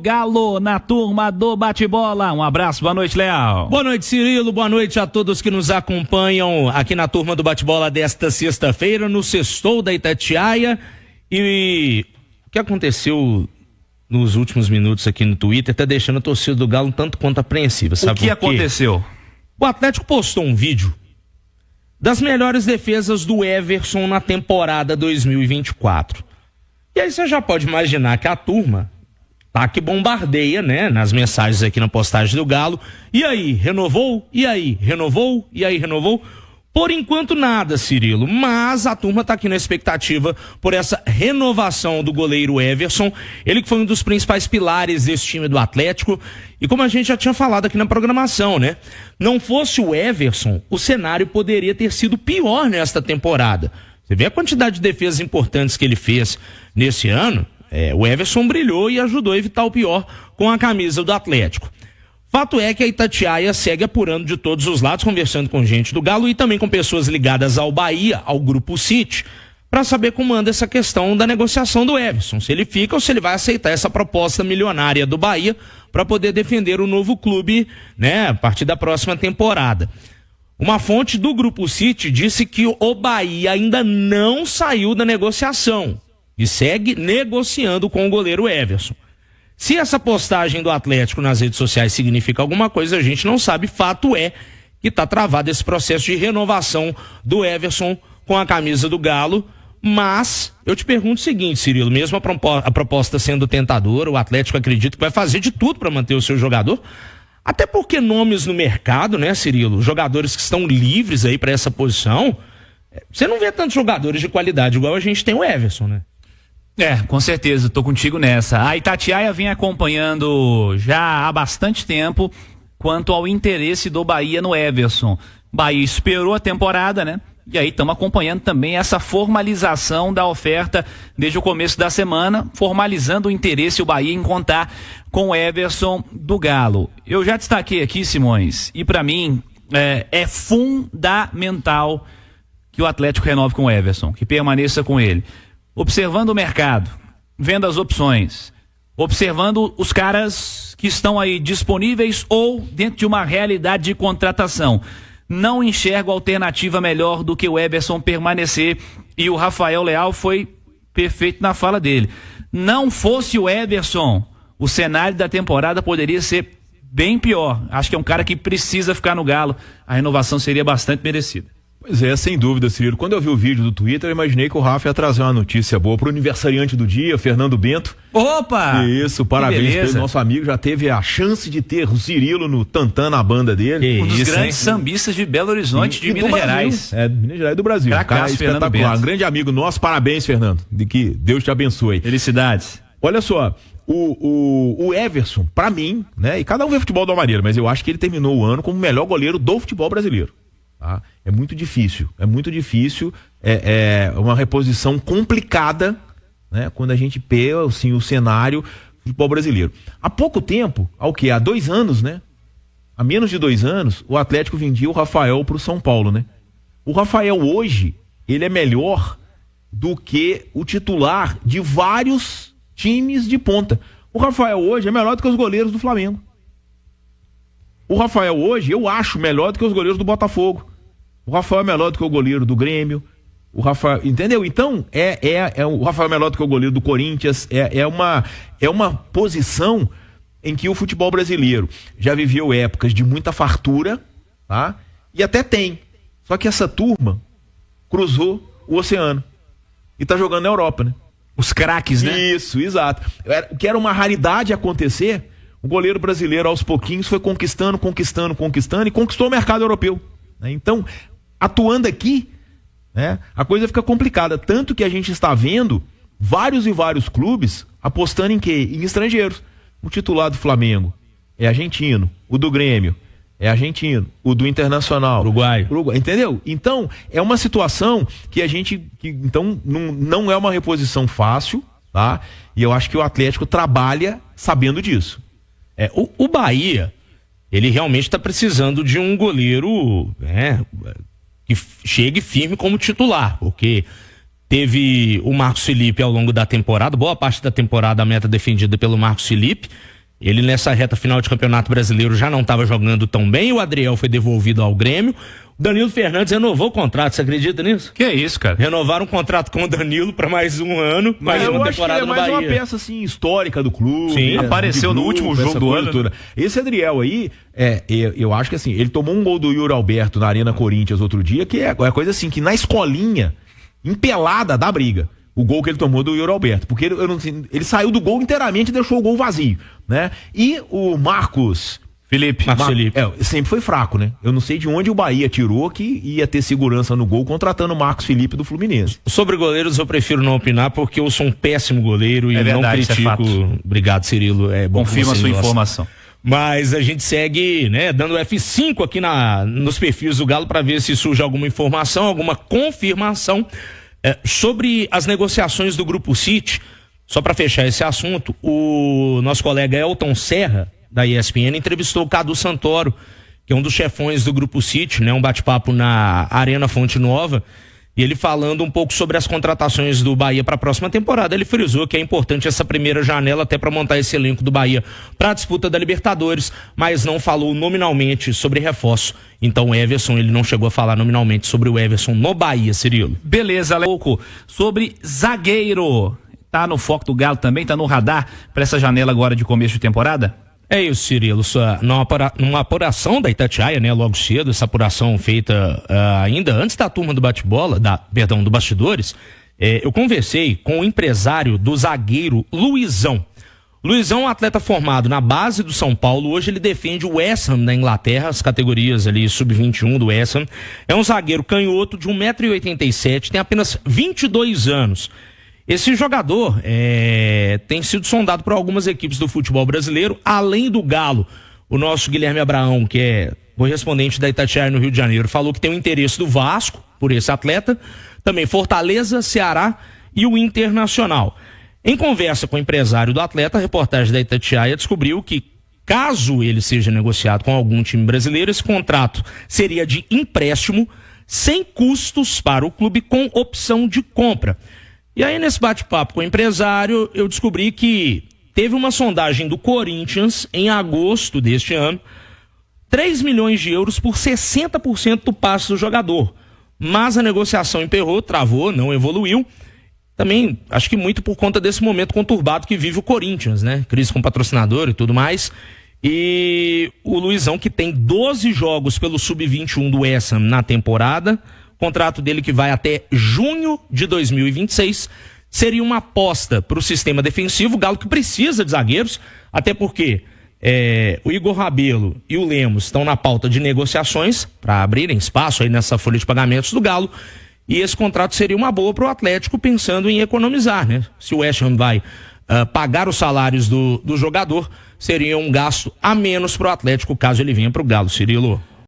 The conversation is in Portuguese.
Galo na turma do bate-bola. Um abraço, boa noite, Leal. Boa noite, Cirilo, boa noite a todos que nos acompanham aqui na turma do bate-bola desta sexta-feira, no Sextou da Itatiaia. E o que aconteceu nos últimos minutos aqui no Twitter tá deixando a torcida do Galo um tanto quanto apreensiva, sabe? O que aconteceu? O Atlético postou um vídeo das melhores defesas do Everson na temporada 2024. E aí você já pode imaginar que a turma tá que bombardeia, né, nas mensagens aqui na postagem do Galo. E aí, renovou? E aí, renovou? E aí, renovou? Por enquanto nada, Cirilo, mas a turma tá aqui na expectativa por essa renovação do goleiro Everson, ele que foi um dos principais pilares desse time do Atlético, e como a gente já tinha falado aqui na programação, né? Não fosse o Everson, o cenário poderia ter sido pior nesta temporada. Você vê a quantidade de defesas importantes que ele fez nesse ano. O Everson brilhou e ajudou a evitar o pior com a camisa do Atlético. Fato é que a Itatiaia segue apurando de todos os lados, conversando com gente do Galo e também com pessoas ligadas ao Bahia, ao Grupo City, para saber como anda essa questão da negociação do Everson, se ele fica ou se ele vai aceitar essa proposta milionária do Bahia para poder defender o novo clube, né, a partir da próxima temporada. Uma fonte do Grupo City disse que o Bahia ainda não saiu da negociação e segue negociando com o goleiro Everson. Se essa postagem do Atlético nas redes sociais significa alguma coisa, a gente não sabe. Fato é que está travado esse processo de renovação do Everson com a camisa do Galo. Mas eu te pergunto o seguinte, Cirilo, mesmo a proposta sendo tentadora, o Atlético acredita que vai fazer de tudo para manter o seu jogador. Até porque nomes no mercado, né, Cirilo? Jogadores que estão livres aí para essa posição. Você não vê tantos jogadores de qualidade igual a gente tem o Everson, né? Com certeza, tô contigo nessa. A Itatiaia vem acompanhando já há bastante tempo quanto ao interesse do Bahia no Everson. Bahia esperou a temporada, né? E aí estamos acompanhando também essa formalização da oferta desde o começo da semana, formalizando o interesse o Bahia em contar com o Everson do Galo. Eu já destaquei aqui, Simões, e para mim é fundamental que o Atlético renove com o Everson, que permaneça com ele. Observando o mercado, vendo as opções, observando os caras que estão aí disponíveis ou dentro de uma realidade de contratação. Não enxergo alternativa melhor do que o Everson permanecer, e o Rafael Leal foi perfeito na fala dele. Não fosse o Everson, o cenário da temporada poderia ser bem pior. Acho que é um cara que precisa ficar no Galo. A renovação seria bastante merecida. Pois é, sem dúvida, Cirilo. Quando eu vi o vídeo do Twitter, eu imaginei que o Rafa ia trazer uma notícia boa pro aniversariante do dia, Fernando Bento. Opa! Isso, parabéns pelo nosso amigo, já teve a chance de ter o Cirilo no Tantã na banda dele. Um dos grandes sambistas de Belo Horizonte, de Minas Gerais. Minas Gerais do Brasil. Cara espetacular, um grande amigo nosso, parabéns, Fernando, de que Deus te abençoe. Felicidades. Olha só, o Everson, pra mim, né, e cada um vê futebol de uma maneira, mas eu acho que ele terminou o ano como o melhor goleiro do futebol brasileiro. Tá? É muito difícil, é uma reposição complicada, né? Quando a gente pega assim, o cenário do futebol brasileiro. Há pouco tempo, há 2 anos, né? Há menos de 2 anos, o Atlético vendia o Rafael pro São Paulo, né? O Rafael hoje, ele é melhor do que o titular de vários times de ponta. O Rafael hoje é melhor do que os goleiros do Flamengo. O Rafael hoje, eu acho melhor do que os goleiros do Botafogo. O Rafael é melhor do que o goleiro do Grêmio. O Rafael, entendeu? Então, o Rafael é melhor do que o goleiro do Corinthians. É uma posição em que o futebol brasileiro já viveu épocas de muita fartura, tá? E até tem. Só que essa turma cruzou o oceano e tá jogando na Europa, né? Os craques, né? Isso, exato. O que era uma raridade acontecer, o goleiro brasileiro aos pouquinhos foi conquistando e conquistou o mercado europeu. Né? Então, atuando aqui, né, a coisa fica complicada. Tanto que a gente está vendo vários e vários clubes apostando em quê? Em estrangeiros. O titular do Flamengo é argentino, o do Grêmio é argentino, o do Internacional Uruguai, entendeu? Então, é uma situação que então não é uma reposição fácil, tá? E eu acho que o Atlético trabalha sabendo disso. O Bahia, ele realmente está precisando de um goleiro, né, que chegue firme como titular, porque Teve o Marcos Felipe ao longo da temporada, boa parte da temporada a meta defendida pelo Marcos Felipe. Ele nessa reta final de Campeonato Brasileiro já não estava jogando tão bem, o Adriel foi devolvido ao Grêmio. O Danilo Fernandes renovou o contrato, você acredita nisso? Que isso, cara? Renovaram o contrato com o Danilo para mais um ano, mais uma temporada no Bahia. É mais uma peça assim, histórica do clube. Sim, apareceu no último jogo do ano. Toda. Esse Adriel aí, eu acho que assim, ele tomou um gol do Yuri Alberto na Arena Corinthians outro dia, que é coisa assim, que na escolinha, empelada da briga. O gol que ele tomou do Yuri Alberto. Porque ele saiu do gol inteiramente e deixou o gol vazio, né? E o Marcos Felipe sempre foi fraco, né? Eu não sei de onde o Bahia tirou que ia ter segurança no gol contratando o Marcos Felipe do Fluminense. Sobre goleiros eu prefiro não opinar porque eu sou um péssimo goleiro e verdade, não critico. Obrigado, Cirilo. É bom. Confirma a sua informação. Mas a gente segue, né, dando F5 aqui nos perfis do Galo para ver se surge alguma informação, alguma confirmação sobre as negociações do Grupo City. Só para fechar esse assunto, o nosso colega Elton Serra, da ESPN, entrevistou o Cadu Santoro, que é um dos chefões do Grupo City, né, um bate-papo na Arena Fonte Nova, e ele falando um pouco sobre as contratações do Bahia para a próxima temporada. Ele frisou que é importante essa primeira janela até para montar esse elenco do Bahia para a disputa da Libertadores, mas não falou nominalmente sobre reforço. Então o Everson, ele não chegou a falar nominalmente sobre o Everson no Bahia, Cirilo. Beleza, Louco. Sobre zagueiro, tá no foco do Galo também, tá no radar para essa janela agora de começo de temporada? É isso, Cirilo. Numa apuração da Itatiaia, né, logo cedo, essa apuração feita ainda antes da turma do bate-bola, do Bastidores, eu conversei com o empresário do zagueiro Luizão. Luizão é um atleta formado na base do São Paulo, hoje ele defende o West Ham da Inglaterra, as categorias ali sub-21 do West Ham. É um zagueiro canhoto de 1,87 m, tem apenas 22 anos. Esse jogador tem sido sondado por algumas equipes do futebol brasileiro, além do Galo. O nosso Guilherme Abraão, que é correspondente da Itatiaia no Rio de Janeiro, falou que tem o interesse do Vasco por esse atleta, também Fortaleza, Ceará e o Internacional. Em conversa com o empresário do atleta, a reportagem da Itatiaia descobriu que, caso ele seja negociado com algum time brasileiro, esse contrato seria de empréstimo, sem custos para o clube, com opção de compra. E aí, nesse bate-papo com o empresário, eu descobri que teve uma sondagem do Corinthians em agosto deste ano, 3 milhões de euros por 60% do passe do jogador. Mas a negociação emperrou, travou, não evoluiu. Também, acho que muito por conta desse momento conturbado que vive o Corinthians, né? Crise com patrocinador e tudo mais. E o Luizão, que tem 12 jogos pelo Sub-21 do West Ham na temporada, contrato dele que vai até junho de 2026, seria uma aposta para o sistema defensivo. O Galo que precisa de zagueiros, até porque o Igor Rabelo e o Lemos estão na pauta de negociações para abrirem espaço aí nessa folha de pagamentos do Galo, e esse contrato seria uma boa para o Atlético, pensando em economizar, né? Se o West Ham vai pagar os salários do jogador, seria um gasto a menos para o Atlético caso ele venha para o Galo, Cirilo.